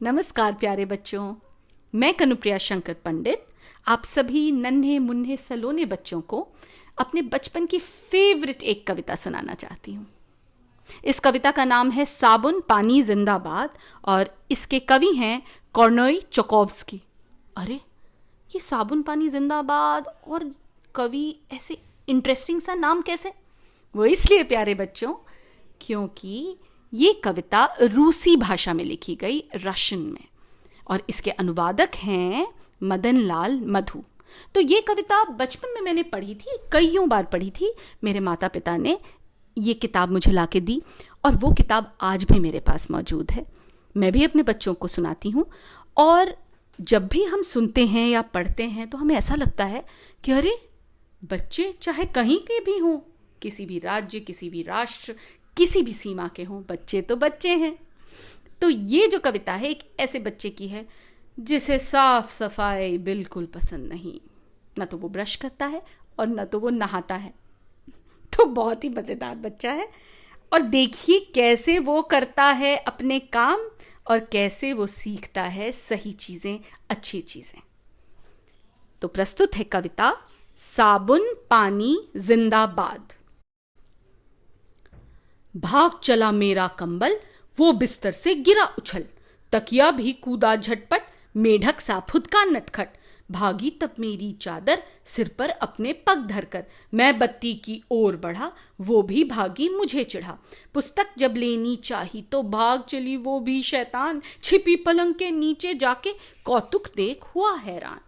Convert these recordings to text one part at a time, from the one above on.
नमस्कार प्यारे बच्चों, मैं कनुप्रिया शंकर पंडित आप सभी नन्हे मुन्ने सलोने बच्चों को अपने बचपन की फेवरेट एक कविता सुनाना चाहती हूँ। इस कविता का नाम है साबुन पानी जिंदाबाद और इसके कवि हैं कॉर्नोई चोकोव्स्की। अरे, ये साबुन पानी जिंदाबाद और कवि ऐसे इंटरेस्टिंग सा नाम कैसे? वो इसलिए प्यारे बच्चों क्योंकि ये कविता रूसी भाषा में लिखी गई, रशियन में, और इसके अनुवादक हैं मदन लाल मधु। तो ये कविता बचपन में मैंने पढ़ी थी, कईयों बार पढ़ी थी। मेरे माता पिता ने ये किताब मुझे ला के दी और वो किताब आज भी मेरे पास मौजूद है। मैं भी अपने बच्चों को सुनाती हूँ और जब भी हम सुनते हैं या पढ़ते हैं तो हमें ऐसा लगता है कि अरे, बच्चे चाहे कहीं के भी हों, किसी भी राज्य, किसी भी राष्ट्र, किसी भी सीमा के हों, बच्चे तो बच्चे हैं। तो ये जो कविता है एक ऐसे बच्चे की है जिसे साफ सफाई बिल्कुल पसंद नहीं, ना तो वो ब्रश करता है और ना तो वो नहाता है। तो बहुत ही मजेदार बच्चा है और देखिए कैसे वो करता है अपने काम और कैसे वो सीखता है सही चीजें, अच्छी चीजें। तो प्रस्तुत है कविता साबुन पानी जिंदाबाद। भाग चला मेरा कंबल, वो बिस्तर से गिरा उछल, तकिया भी कूदा झटपट, मेढक सा फुदका नटखट। भागी तब मेरी चादर सिर पर अपने पग धरकर, मैं बत्ती की ओर बढ़ा, वो भी भागी मुझे चिढ़ा। पुस्तक जब लेनी चाही तो भाग चली वो भी शैतान, छिपी पलंग के नीचे जाके कौतुक देख हुआ हैरान।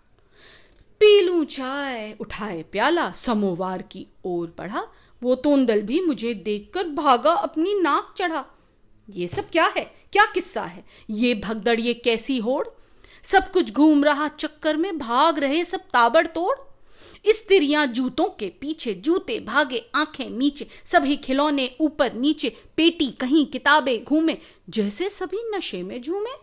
पी लूं चाय, उठाए प्याला, समोवार की ओर बढ़ा, वो तोंदल भी मुझे देखकर भागा अपनी नाक चढ़ा। ये सब क्या है, क्या किस्सा है, ये भगदड़, ये कैसी होड़, सब कुछ घूम रहा चक्कर में, भाग रहे सब ताबड़तोड़। स्त्रियां जूतों के पीछे, जूते भागे आंखें नीचे, सभी खिलौने ऊपर नीचे, पेटी कहीं किताबें घूमे, जैसे सभी नशे में झूमे।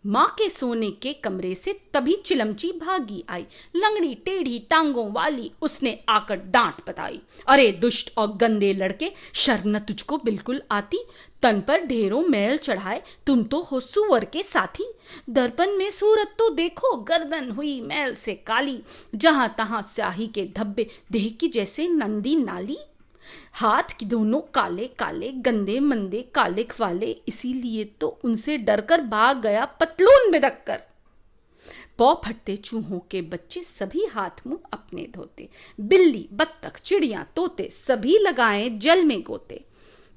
माँ के सोने के कमरे से तभी चिलमची भागी आई, लंगड़ी टेढ़ी टांगों वाली, उसने आकर डांट बताई। अरे दुष्ट और गंदे लड़के, शर्म न तुझको बिल्कुल आती, तन पर ढेरों मैल चढ़ाए, तुम तो हो सुअर के साथी। दर्पण में सूरत तो देखो, गर्दन हुई मैल से काली, जहां तहां स्याही के धब्बे, देह की जैसे नंदी नाली। हाथ की दोनों काले काले, गंदे मंदे कालिक वाले, इसीलिए तो उनसे डरकर भाग गया पतलून बिदक कर। पौ फटते चूहों के बच्चे सभी हाथ मुंह अपने धोते, बिल्ली बत्तख चिड़िया तोते सभी लगाए जल में गोते।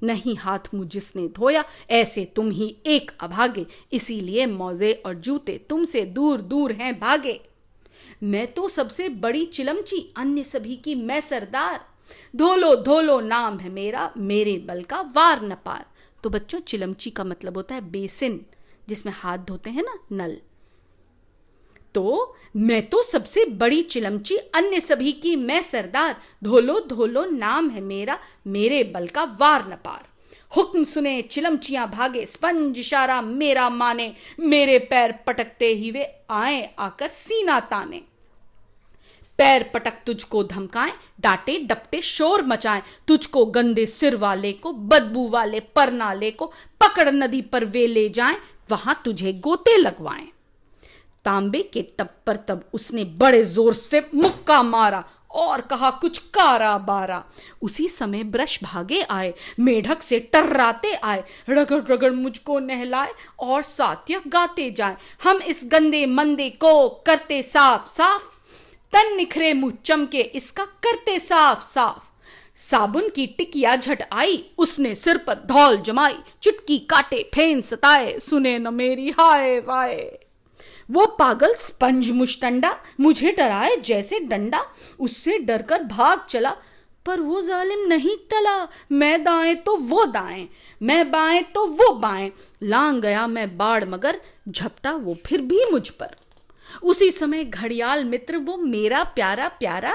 नहीं हाथ मुंह जिसने धोया, ऐसे तुम ही एक अभागे, इसीलिए मौजे और जूते तुमसे दूर दूर हैं भागे। मैं तो सबसे बड़ी चिलमची, अन्य सभी की मैं सरदार, धोलो धोलो नाम है मेरा, मेरे बल का वार न पार। तो बच्चों, चिलमची का मतलब होता है बेसिन, जिसमें हाथ धोते हैं ना, नल। तो मैं तो सबसे बड़ी चिलमची, अन्य सभी की मैं सरदार, धोलो धोलो नाम है मेरा, मेरे बल का वार न पार। हुक्म सुने चिलमचियां भागे, स्पंज इशारा मेरा माने, मेरे पैर पटकते ही वे आए आकर सीना ताने। पैर पटक तुझको धमकाएं, डांटे डपटे शोर मचाएं, तुझको गंदे सिर वाले को, बदबू वाले परनाले को, पकड़ नदी पर वे ले जाएं, वहां तुझे गोते लगवाएं। तांबे के टब पर तब उसने बड़े जोर से मुक्का मारा और कहा कुछ कारा बारा। उसी समय ब्रश भागे आए, मेढक से टर्राते आए, रगड़ रगड़ मुझको नहलाए और सात्य गाते जाए। हम इस गंदे मंदे को करते साफ साफ, तन निखरे मुंह चमके इसका करते साफ साफ। साबुन की टिकिया झट आई, उसने सिर पर धौल जमाई, चुटकी काटे फेन सताए, सुने न मेरी हाय वाय। वो पागल स्पंज मुश्तंडा मुझे डराए जैसे डंडा, उससे डरकर भाग चला, पर वो जालिम नहीं टला। मैं दाएं तो वो दाएं, मैं बाएं तो वो बाएं, लांग गया मैं बाढ़ मगर, झपटा वो फिर भी मुझ पर। उसी समय घड़ियाल मित्र वो मेरा प्यारा प्यारा,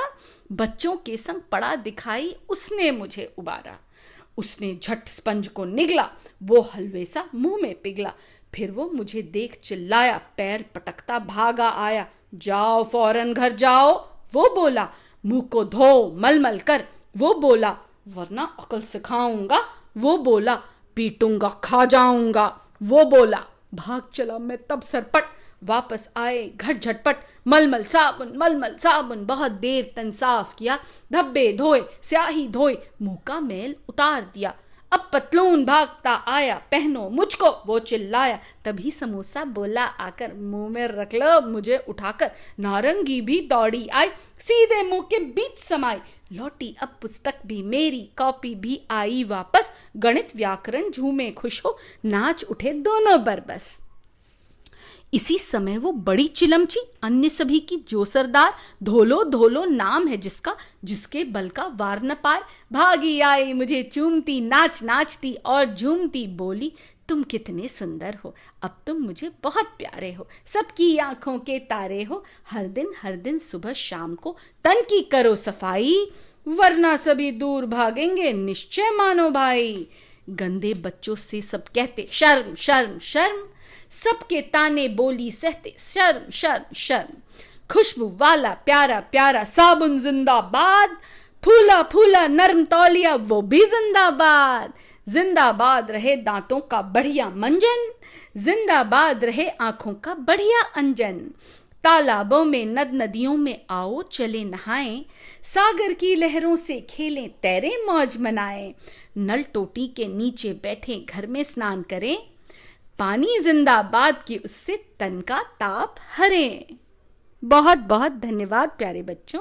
बच्चों के संग पड़ा दिखाई उसने मुझे उबारा। उसने झट स्पंज को निगला, वो हलवे सा मुंह में पिघला, फिर वो मुझे देख चिल्लाया, पैर पटकता भागा आया। जाओ फौरन घर जाओ, वो बोला, मुंह को धो मलमल कर, वो बोला, वरना अकल सिखाऊंगा, वो बोला, पीटूंगा खा जाऊंगा, वो बोला, भाग चला मैं तब सरपट, वापस आए घर झटपट, मलमल साबुन, बहुत देर तन साफ किया, धब्बे धोए, स्याही धोए, मुंह का मैल उतार दिया। अब पतलून भागता आया, पहनो मुझको, वो चिल्लाया। तभी समोसा बोला आकर, मुंह में रख लो मुझे उठाकर। नारंगी भी दौड़ी आई, सीधे मुंह के बीच समाई। लौटी अब पुस्तक भी मेरी, कॉपी भी आई वापस। गणित व्याकरण झूमे खुश हो, नाच उठे दोनों बरबस। इसी समय वो बड़ी चिलमची, अन्य सभी की जो सरदार, धोलो धोलो नाम है जिसका, जिसके बल का वार न पार। भागी आई मुझे चूमती, नाच नाचती और झूमती, बोली तुम कितने सुंदर हो, अब तुम मुझे बहुत प्यारे हो, सबकी आंखों के तारे हो। हर दिन सुबह शाम को तन की करो सफाई, वरना सभी दूर भागेंगे निश्चय मानो भाई। गंदे बच्चों से सब कहते शर्म शर्म शर्म, सबके ताने बोली सहते शर्म शर्म शर्म। खुशबू वाला प्यारा प्यारा साबुन जिंदाबाद, फूला फूला नरम तौलिया वो भी जिंदाबाद। जिंदाबाद रहे दांतों का बढ़िया मंजन, जिंदाबाद रहे आंखों का बढ़िया अंजन। तालाबों में नद नदियों में आओ चले नहाएं, सागर की लहरों से खेलें तैरे मौज मनाएं। नल टोटी के नीचे बैठे घर में स्नान करें, पानी जिंदाबाद की उससे तन का ताप हरें। बहुत बहुत धन्यवाद प्यारे बच्चों।